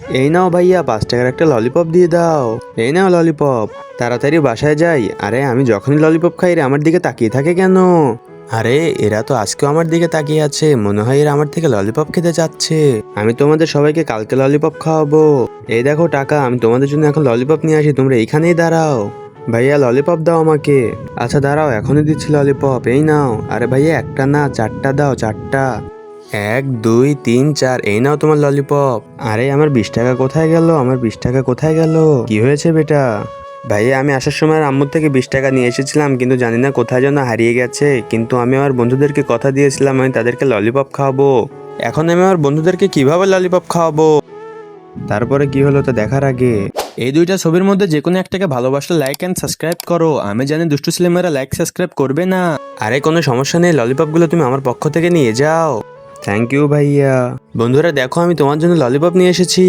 এই নাও ভাইয়া, 5 টাকার একটা ললিপপ দিয়ে দাও। এই নাও ললিপপ, তাড়াতাড়ি বাসায় যাই। আরে আমি যখনই ললিপপ খাই এরা আমার দিকে তাকিয়ে থাকে কেন? আরে এরা তো আজকেও আমার দিকে তাকিয়ে আছে, মনে হয় এরা আমার থেকে ললিপপ খেতে চাচ্ছে। আমি তোমাদের সবাইকে কালকে ললিপপ খাওয়াবো। এই দেখো টাকা, আমি তোমাদের জন্য এখন ললিপপ নিয়ে আসি, তোমরা এইখানেই দাঁড়াও। ভাইয়া ললিপপ দাও আমাকে। আচ্ছা দাঁড়াও, এখনই দিচ্ছি ললিপপ। এই নাও। আরে ভাইয়া একটা না, 4টা দাও, 4টা। 1 2 3 4, এই নাও তোমার ললিপপ। আরে আমার 20 টাকা কোথায় গেল? আমার 20 টাকা কোথায় গেল? কি হয়েছে বেটা? ভাইয়া আমি আসার সময় আম্মুর থেকে 20 টাকা নিয়ে এসেছিলাম, কিন্তু জানি না কোথায় যেন হারিয়ে গেছে। কিন্তু আমি আমার বন্ধুদেরকে কথা দিয়েছিলাম আমি তাদেরকে ললিপপ খাওয়াবো। এখন আমি আমার বন্ধুদেরকে কিভাবে ললিপপ খাওয়াবো? তারপরে কি হলো তা দেখার আগে এই দুইটা ছবির মধ্যে যে কোনো একটাকে ভালোবাসলে লাইক এন্ড সাবস্ক্রাইব করো। আমি জানি দুষ্টু ছেলেমেয়েরা লাইক সাবস্ক্রাইব করবে না। আরে কোনো সমস্যা নেই, ললিপপগুলো তুমি আমার পক্ষ থেকে নিয়ে যাও। থ্যাংক ইউ ভাইয়া। বন্ধুরা দেখো, আমি তোমার জন্য ললিপপ নিয়ে এসেছি।